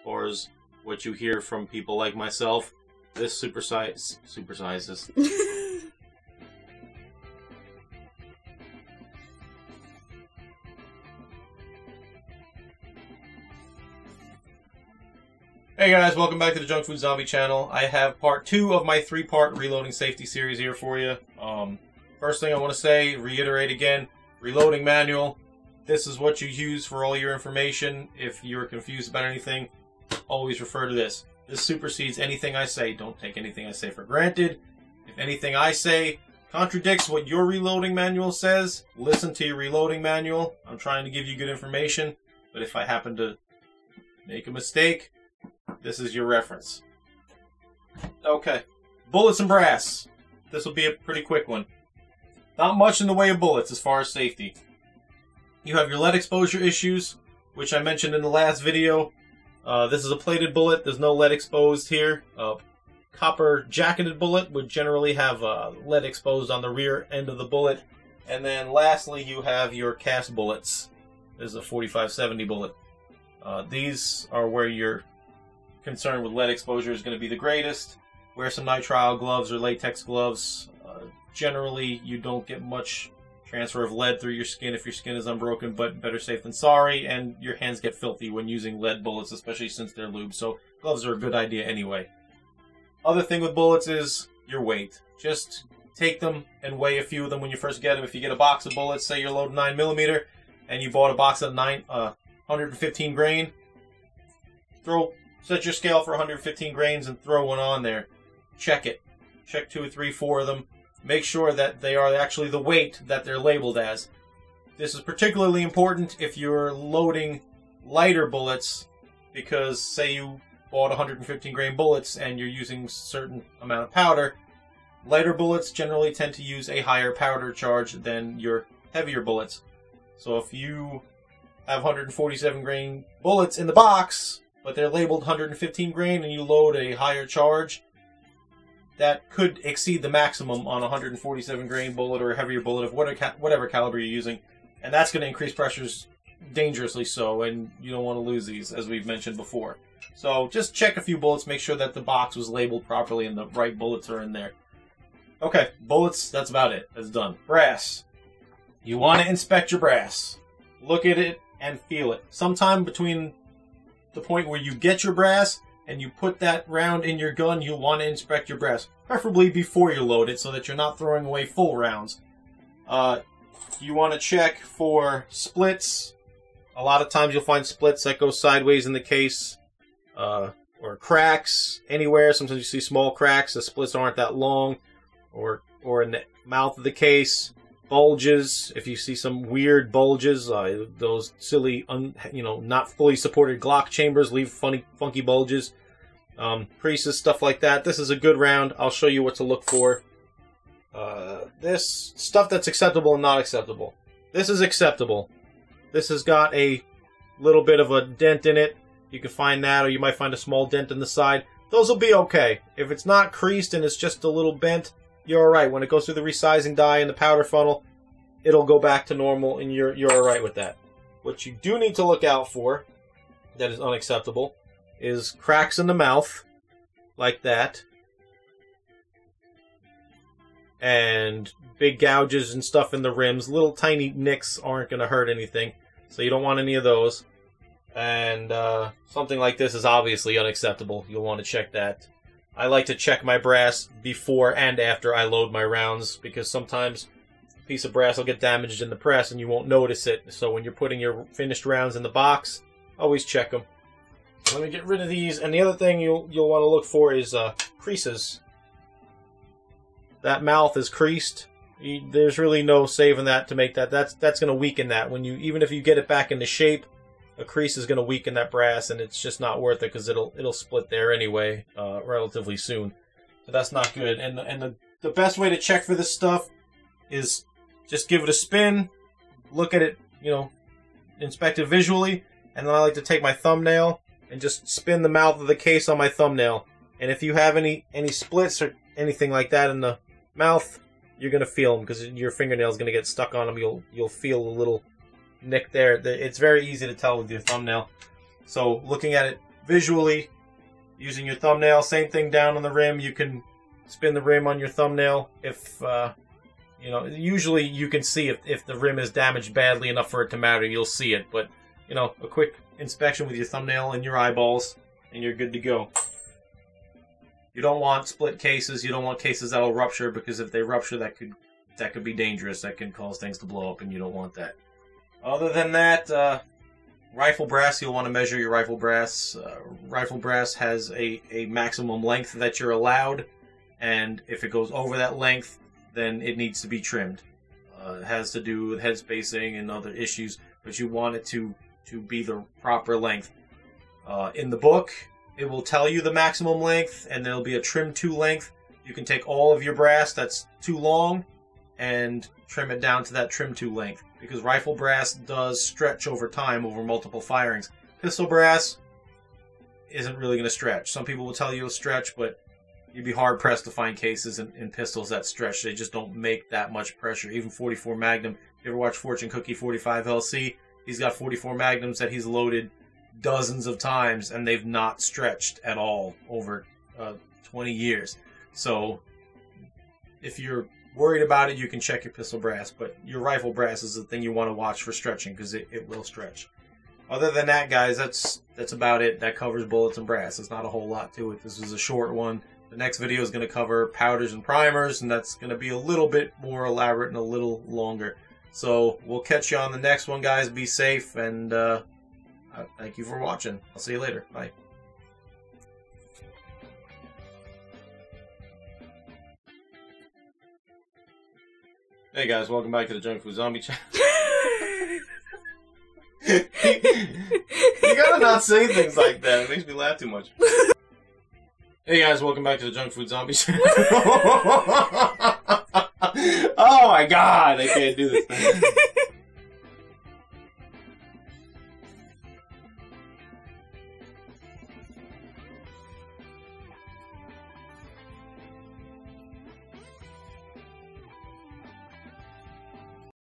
or is what you hear from people like myself, this supersizes. Hey guys, welcome back to the Junk Food Zombie channel. I have part 2 of my 3-part reloading safety series here for you. First thing I want to say, reiterate again, reloading manual. This is what you use for all your information. If you're confused about anything, always refer to this. This supersedes anything I say. Don't take anything I say for granted. If anything I say contradicts what your reloading manual says, listen to your reloading manual. I'm trying to give you good information, but if I happen to make a mistake, this is your reference. Okay, bullets and brass. This will be a pretty quick one. Not much in the way of bullets as far as safety. You have your lead exposure issues, which I mentioned in the last video. This is a plated bullet. There's no lead exposed here. Copper jacketed bullet would generally have lead exposed on the rear end of the bullet. And then lastly, you have your cast bullets. This is a 45-70 bullet. These are where your concern with lead exposure is going to be the greatest. Wear some nitrile gloves or latex gloves. Generally, you don't get much transfer of lead through your skin if your skin is unbroken, but better safe than sorry, and your hands get filthy when using lead bullets, especially since they're lubed, so gloves are a good idea anyway. Other thing with bullets is your weight. Just take them and weigh a few of them when you first get them. If you get a box of bullets, say you're loading 9mm, and you bought a box of 115 grain, set your scale for 115 grains and throw one on there. Check it. Check 2 or 3, 4 of them. Make sure that they are actually the weight that they're labeled as. This is particularly important if you're loading lighter bullets, because say you bought 115 grain bullets and you're using a certain amount of powder. Lighter bullets generally tend to use a higher powder charge than your heavier bullets. So if you have 147 grain bullets in the box, but they're labeled 115 grain and you load a higher charge, that could exceed the maximum on a 147 grain bullet or a heavier bullet of whatever caliber you're using. And that's going to increase pressures dangerously so, and you don't want to lose these, as we've mentioned before. So just check a few bullets, make sure that the box was labeled properly and the right bullets are in there. Okay, bullets, that's about it. That's done. Brass. You want to inspect your brass. Look at it and feel it. Sometime between the point where you get your brass and you put that round in your gun, you'll want to inspect your brass. Preferably before you load it so that you're not throwing away full rounds. You want to check for splits. A lot of times you'll find splits that go sideways in the case. Or cracks anywhere. Sometimes you see small cracks. The splits aren't that long. Or in the mouth of the case. Bulges. If you see some weird bulges, those silly, not fully supported Glock chambers leave funky bulges. Creases, stuff like that. This is a good round. I'll show you what to look for. This stuff that's acceptable and not acceptable. This is acceptable. This has got a little bit of a dent in it. You can find that, or you might find a small dent in the side. Those will be okay. If it's not creased and it's just a little bent, you're alright. When it goes through the resizing die in the powder funnel, it'll go back to normal and you're alright with that. What you do need to look out for, that is unacceptable, is cracks in the mouth, like that. And big gouges and stuff in the rims. Little tiny nicks aren't going to hurt anything, so you don't want any of those. And something like this is obviously unacceptable. You'll want to check that. I like to check my brass before and after I load my rounds, because sometimes a piece of brass will get damaged in the press and you won't notice it. So when you're putting your finished rounds in the box, always check them. Let me get rid of these. And the other thing you'll want to look for is creases. That mouth is creased. There's really no saving that to make that. That's going to weaken that. Even if you get it back into shape, a crease is going to weaken that brass, and it's just not worth it because it'll split there anyway relatively soon. So that's not good. And the best way to check for this stuff is just give it a spin, look at it, inspect it visually, and then I like to take my thumbnail and just spin the mouth of the case on my thumbnail. And if you have any splits or anything like that in the mouth, you're going to feel them because your fingernail is going to get stuck on them. You'll feel a little nick there. It's very easy to tell with your thumbnail. So looking at it visually using your thumbnail. Same thing down on the rim. You can spin the rim on your thumbnail if, you know, usually you can see if the rim is damaged badly enough for it to matter, you'll see it. But, you know, a quick inspection with your thumbnail and your eyeballs, and you're good to go. You don't want split cases. You don't want cases that'll rupture, because if they rupture, that could be dangerous. That can cause things to blow up, and you don't want that. Other than that, rifle brass, you'll want to measure your rifle brass. Rifle brass has a maximum length that you're allowed, and if it goes over that length, then it needs to be trimmed. It has to do with head spacing and other issues, but you want it to be the proper length. In the book, it will tell you the maximum length, and there'll be a trim to length. You can take all of your brass that's too long and trim it down to that trim to length, because rifle brass does stretch over time over multiple firings. Pistol brass isn't really going to stretch. Some people will tell you it'll stretch, but you'd be hard-pressed to find cases in pistols that stretch. They just don't make that much pressure. Even 44 Magnum. You ever watch Fortune Cookie 45 LC? He's got 44 Magnums that he's loaded dozens of times, and they've not stretched at all over 20 years. So if you're worried about it, you can check your pistol brass, but your rifle brass is the thing you want to watch for stretching, because it will stretch. Other than that, guys, that's about it. That covers bullets and brass. There's not a whole lot to it. This is a short one. The next video is going to cover powders and primers, and that's going to be a little bit more elaborate and a little longer. So we'll catch you on the next one, guys. Be safe, and thank you for watching. I'll see you later. Bye. Hey guys, welcome back to the Junk Food Zombie channel. You gotta not say things like that. It makes me laugh too much. Hey guys, welcome back to the Junk Food Zombie channel. Oh my god, I can't do this.